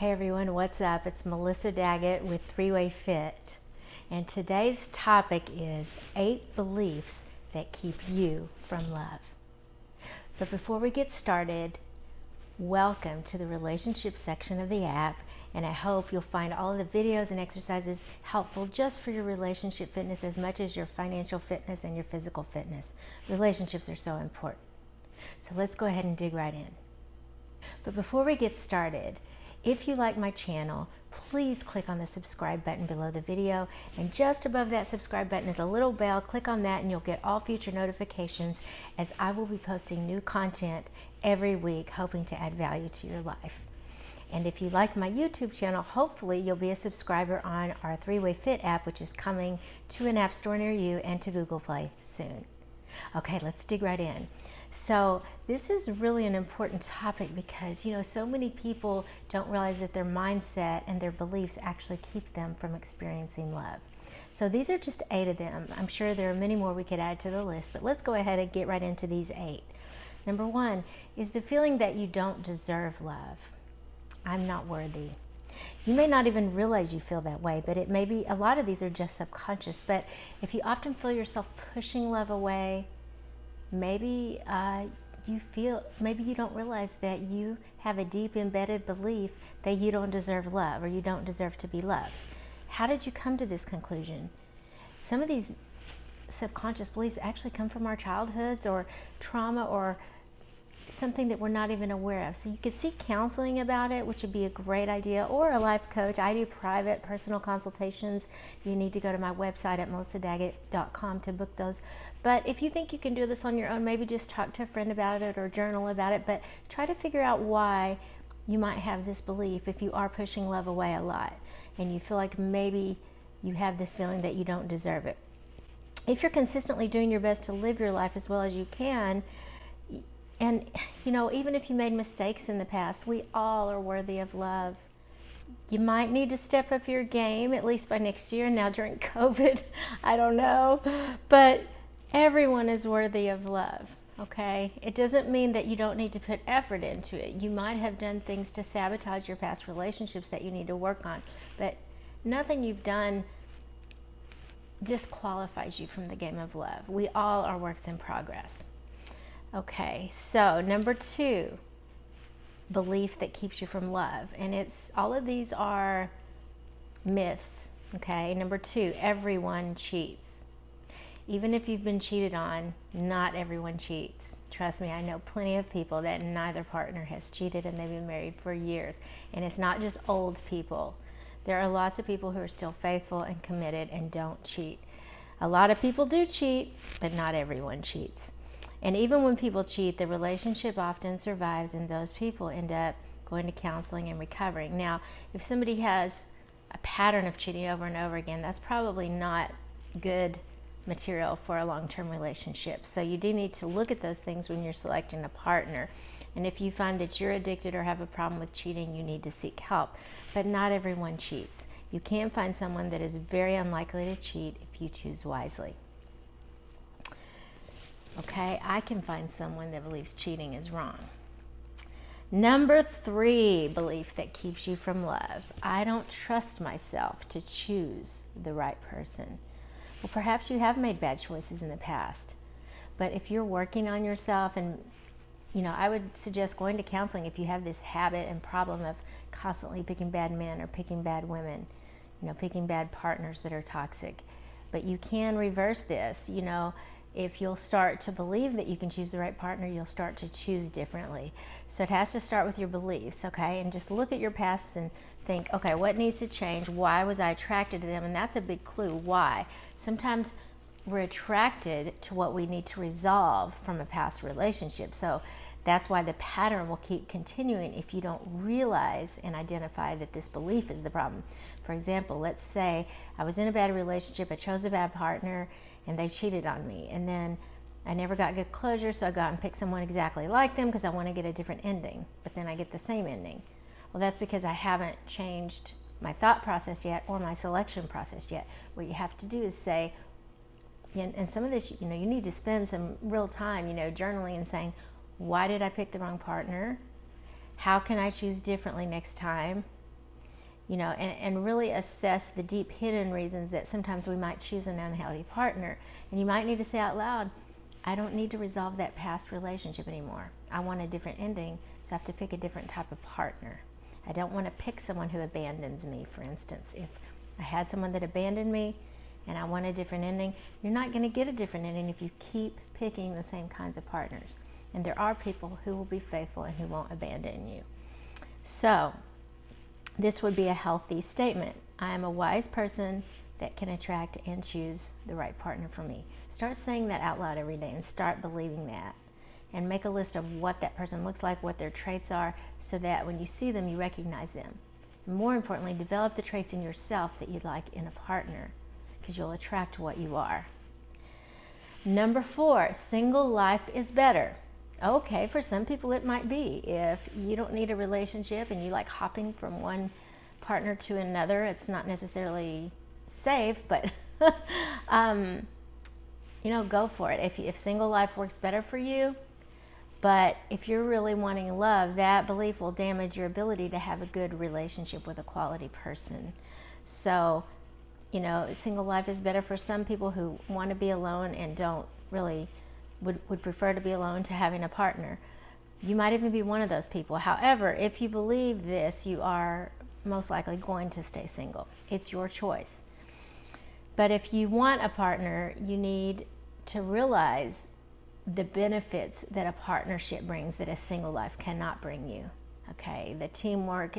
Hey everyone, what's up? It's Melissa Daggett with Three-Way Fit, and today's topic is 8 beliefs that keep you from love. But before we get started, welcome to the relationship section of the app, and I hope you'll find all of the videos and exercises helpful just for your relationship fitness as much as your financial fitness and your physical fitness. Relationships are so important. So let's go ahead and dig right in. But before we get started, if you like my channel, please click on the subscribe button below the video, and just above that subscribe button is a little bell. Click on that and you'll get all future notifications as I will be posting new content every week, hoping to add value to your life. And if you like my YouTube channel, hopefully you'll be a subscriber on our Three-Way Fit app, which is coming to an app store near you and to Google Play soon. Okay, let's dig right in. So this is really an important topic because, so many people don't realize that their mindset and their beliefs actually keep them from experiencing love. So these are just 8 of them. I'm sure there are many more we could add to the list, but let's go ahead and get right into these 8. Number 1 is the feeling that you don't deserve love. I'm not worthy. You may not even realize you feel that way, but it may be, a lot of these are just subconscious. But if you often feel yourself pushing love away, maybe maybe you don't realize that you have a deep embedded belief that you don't deserve love or you don't deserve to be loved. How did you come to this conclusion? Some of these subconscious beliefs actually come from our childhoods or trauma or something that we're not even aware of. So you could seek counseling about it, which would be a great idea, or a life coach. I do private personal consultations. You need to go to my website at melissadaggett.com to book those. But if you think you can do this on your own, maybe just talk to a friend about it or journal about it, but try to figure out why you might have this belief if you are pushing love away a lot and you feel like maybe you have this feeling that you don't deserve it. If you're consistently doing your best to live your life as well as you can, and, even if you made mistakes in the past, we all are worthy of love. You might need to step up your game, at least by next year. Now during COVID, I don't know. But everyone is worthy of love, okay? It doesn't mean that you don't need to put effort into it. You might have done things to sabotage your past relationships that you need to work on. But nothing you've done disqualifies you from the game of love. We all are works in progress. Okay, so number 2, belief that keeps you from love. And all of these are myths, okay? Number 2, everyone cheats. Even if you've been cheated on, not everyone cheats. Trust me, I know plenty of people that neither partner has cheated and they've been married for years. And it's not just old people. There are lots of people who are still faithful and committed and don't cheat. A lot of people do cheat, but not everyone cheats. And even when people cheat, the relationship often survives and those people end up going to counseling and recovering. Now, if somebody has a pattern of cheating over and over again, that's probably not good material for a long-term relationship. So you do need to look at those things when you're selecting a partner. And if you find that you're addicted or have a problem with cheating, you need to seek help. But not everyone cheats. You can find someone that is very unlikely to cheat if you choose wisely. Okay, I can find someone that believes cheating is wrong. Number 3 belief that keeps you from love. I don't trust myself to choose the right person. Well, perhaps you have made bad choices in the past, but if you're working on yourself and, I would suggest going to counseling if you have this habit and problem of constantly picking bad men or picking bad women, picking bad partners that are toxic. But you can reverse this, If you'll start to believe that you can choose the right partner, you'll start to choose differently. So it has to start with your beliefs, okay? And just look at your past and think, okay, what needs to change? Why was I attracted to them? And that's a big clue, why. Sometimes we're attracted to what we need to resolve from a past relationship. So that's why the pattern will keep continuing if you don't realize and identify that this belief is the problem. For example, let's say I was in a bad relationship, I chose a bad partner, and they cheated on me. And then I never got good closure, so I go out and pick someone exactly like them because I want to get a different ending. But then I get the same ending. Well, that's because I haven't changed my thought process yet or my selection process yet. What you have to do is say, and some of this, you need to spend some real time, journaling and saying, why did I pick the wrong partner? How can I choose differently next time? and really assess the deep hidden reasons that sometimes we might choose an unhealthy partner. And you might need to say out loud, I don't need to resolve that past relationship anymore. I want a different ending, so I have to pick a different type of partner. I don't want to pick someone who abandons me, for instance. If I had someone that abandoned me and I want a different ending, you're not going to get a different ending if you keep picking the same kinds of partners. And there are people who will be faithful and who won't abandon you. So, this would be a healthy statement. I am a wise person that can attract and choose the right partner for me. Start saying that out loud every day and start believing that. And make a list of what that person looks like, what their traits are, so that when you see them, you recognize them. And more importantly, develop the traits in yourself that you'd like in a partner, because you'll attract what you are. Number 4, single life is better. Okay, for some people it might be. If you don't need a relationship and you like hopping from one partner to another, it's not necessarily safe, but go for it. If single life works better for you, but if you're really wanting love, that belief will damage your ability to have a good relationship with a quality person. So, single life is better for some people who want to be alone and don't really would prefer to be alone to having a partner. You might even be one of those people. However, if you believe this, you are most likely going to stay single. It's your choice. But if you want a partner, you need to realize the benefits that a partnership brings that a single life cannot bring you. Okay, the teamwork,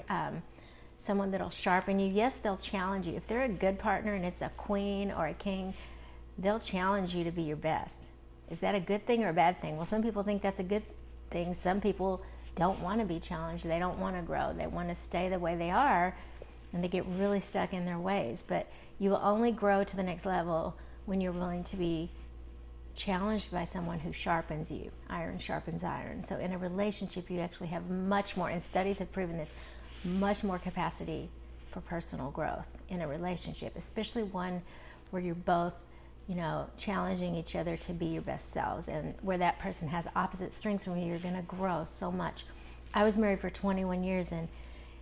someone that'll sharpen you. Yes, they'll challenge you. If they're a good partner and it's a queen or a king, they'll challenge you to be your best. Is that a good thing or a bad thing? Well, some people think that's a good thing. Some people don't want to be challenged. They don't want to grow. They want to stay the way they are, and they get really stuck in their ways. But you will only grow to the next level when you're willing to be challenged by someone who sharpens you. Iron sharpens iron. So in a relationship, you actually have much more, and studies have proven this, much more capacity for personal growth in a relationship, especially one where you're both challenging each other to be your best selves, and where that person has opposite strengths from you, you're going to grow so much. I was married for 21 years and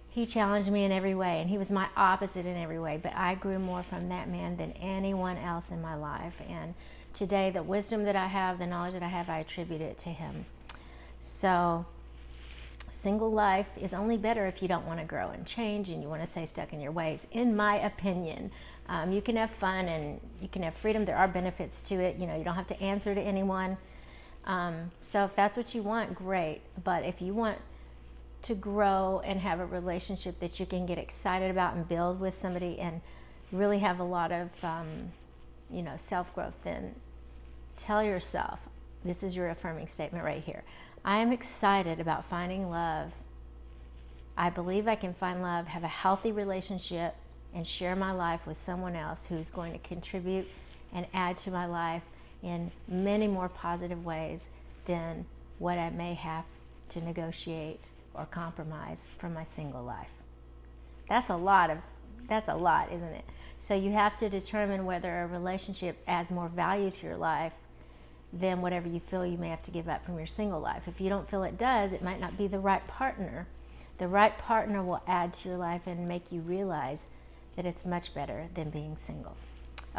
he challenged me in every way, and he was my opposite in every way, but I grew more from that man than anyone else in my life. And today, the wisdom that I have, the knowledge that I have, I attribute it to him. So, single life is only better if you don't want to grow and change and you want to stay stuck in your ways, in my opinion. You can have fun and you can have freedom. There are benefits to it. You don't have to answer to anyone. So if that's what you want, great. But if you want to grow and have a relationship that you can get excited about and build with somebody and really have a lot of, self-growth, then tell yourself, this is your affirming statement right here. I am excited about finding love. I believe I can find love, have a healthy relationship, and share my life with someone else who's going to contribute and add to my life in many more positive ways than what I may have to negotiate or compromise from my single life. That's a lot, isn't it? So you have to determine whether a relationship adds more value to your life than whatever you feel you may have to give up from your single life. If you don't feel it does, it might not be the right partner. The right partner will add to your life and make you realize that it's much better than being single.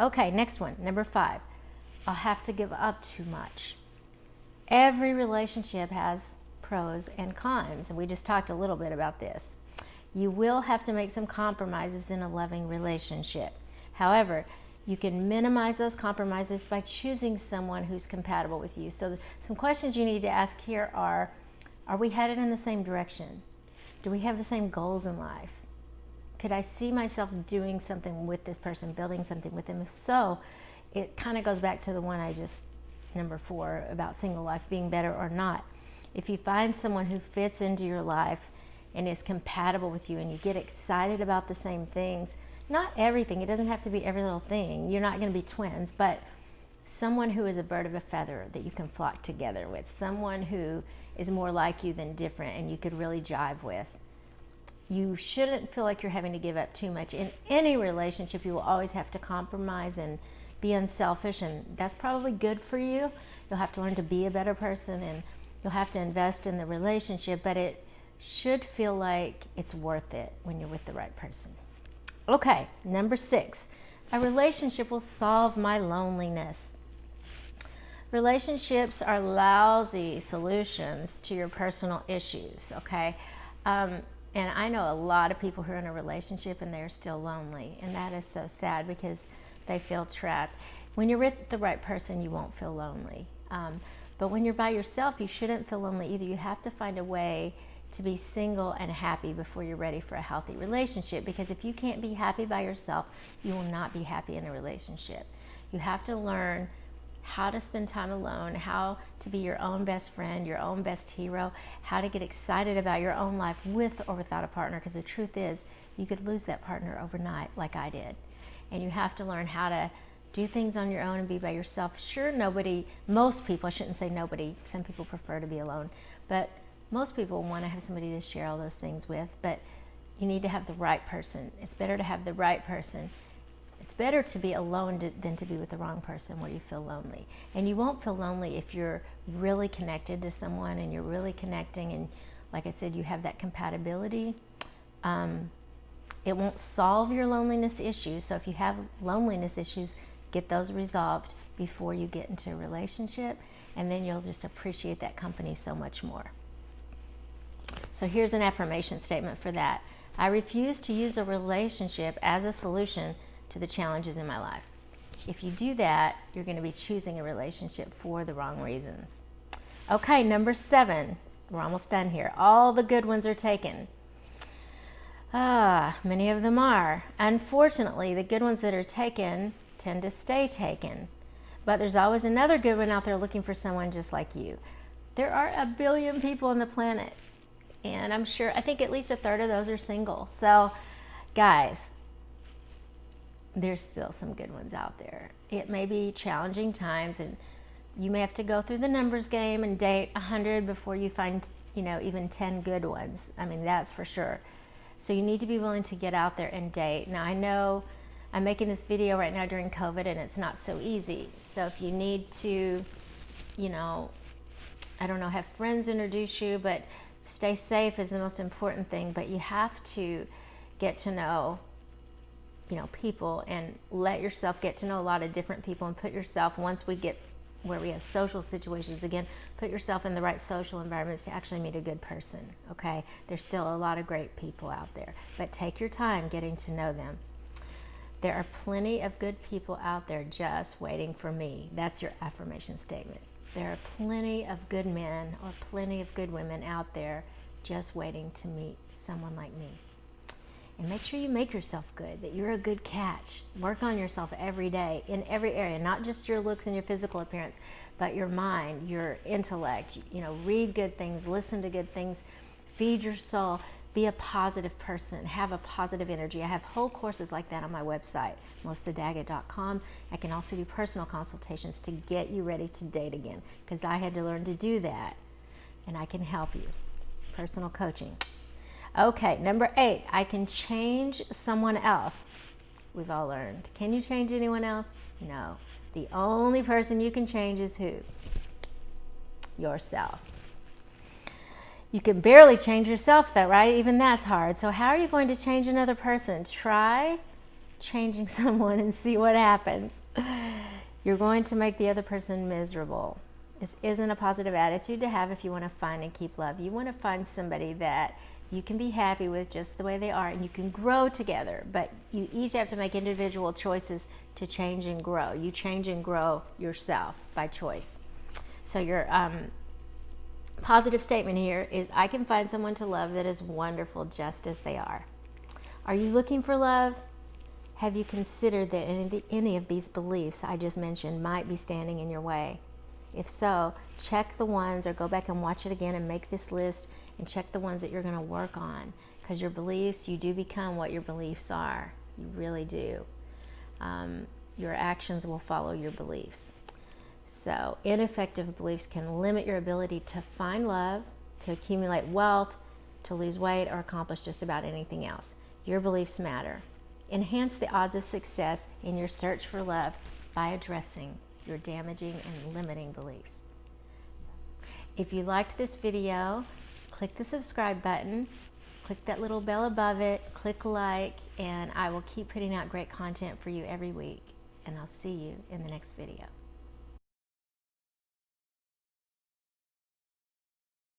Okay, next one, number 5. I'll have to give up too much. Every relationship has pros and cons, and we just talked a little bit about this. You will have to make some compromises in a loving relationship. However, you can minimize those compromises by choosing someone who's compatible with you. So some questions you need to ask here are we headed in the same direction? Do we have the same goals in life? Could I see myself doing something with this person, building something with them? If so, it kind of goes back to the one number 4, about single life being better or not. If you find someone who fits into your life and is compatible with you and you get excited about the same things, not everything, it doesn't have to be every little thing. You're not going to be twins, but someone who is a bird of a feather that you can flock together with, someone who is more like you than different and you could really jive with. You shouldn't feel like you're having to give up too much. In any relationship, you will always have to compromise and be unselfish, and that's probably good for you. You'll have to learn to be a better person, and you'll have to invest in the relationship, but it should feel like it's worth it when you're with the right person. Okay, number 6, a relationship will solve my loneliness. Relationships are lousy solutions to your personal issues, okay? And I know a lot of people who are in a relationship and they're still lonely, and that is so sad because they feel trapped. When you're with the right person, you won't feel lonely. But when you're by yourself, you shouldn't feel lonely either. You have to find a way to be single and happy before you're ready for a healthy relationship, because if you can't be happy by yourself, you will not be happy in a relationship. You have to learn how to spend time alone, how to be your own best friend, your own best hero, how to get excited about your own life with or without a partner, because the truth is you could lose that partner overnight like I did. And you have to learn how to do things on your own and be by yourself. Sure, most people, I shouldn't say nobody, some people prefer to be alone, but most people want to have somebody to share all those things with, but you need to have the right person. It's better to have the right person. It's better to be alone than to be with the wrong person where you feel lonely. And you won't feel lonely if you're really connected to someone and you're really connecting, and like I said, you have that compatibility. It won't solve your loneliness issues. So if you have loneliness issues, get those resolved before you get into a relationship, and then you'll just appreciate that company so much more. So here's an affirmation statement for that. I refuse to use a relationship as a solution to the challenges in my life. If you do that, you're going to be choosing a relationship for the wrong reasons. Okay, number 7. We're almost done here. All the good ones are taken. Many of them are. Unfortunately, the good ones that are taken tend to stay taken. But there's always another good one out there looking for someone just like you. There are 1 billion people on the planet, and I think at least 1/3 of those are single. So, guys, there's still some good ones out there. It may be challenging times, and you may have to go through the numbers game and date 100 before you find, even 10 good ones. I mean, that's for sure. So you need to be willing to get out there and date. Now, I know I'm making this video right now during COVID, and it's not so easy. So if you need to, have friends introduce you, but stay safe is the most important thing. But you have to get to know, people, and let yourself get to know a lot of different people, and put yourself, once we get where we have social situations again, put yourself in the right social environments to actually meet a good person, okay? There's still a lot of great people out there, but take your time getting to know them. There are plenty of good people out there just waiting for me. That's your affirmation statement. There are plenty of good men or plenty of good women out there just waiting to meet someone like me. And make sure you make yourself good, that you're a good catch. Work on yourself every day in every area, not just your looks and your physical appearance, but your mind, your intellect. Read good things, listen to good things, feed your soul, be a positive person, have a positive energy. I have whole courses like that on my website, melissadaggett.com. I can also do personal consultations to get you ready to date again, because I had to learn to do that, and I can help you. Personal coaching. Okay, number 8, I can change someone else. We've all learned. Can you change anyone else? No. The only person you can change is who? Yourself. You can barely change yourself though, right? Even that's hard. So how are you going to change another person? Try changing someone and see what happens. You're going to make the other person miserable. This isn't a positive attitude to have if you want to find and keep love. You want to find somebody that you can be happy with just the way they are, and you can grow together, but you each have to make individual choices to change and grow. You change and grow yourself by choice. So your positive statement here is, I can find someone to love that is wonderful just as they are. Are you looking for love? Have you considered that any of these beliefs I just mentioned might be standing in your way? If so, check the ones, or go back and watch it again and make this list, and check the ones that you're going to work on, because your beliefs, you do become what your beliefs are. You really do. Your actions will follow your beliefs. So ineffective beliefs can limit your ability to find love, to accumulate wealth, to lose weight, or accomplish just about anything else. Your beliefs matter. Enhance the odds of success in your search for love by addressing your damaging and limiting beliefs. If you liked this video, click the subscribe button, click that little bell above it, click like, and I will keep putting out great content for you every week. And I'll see you in the next video.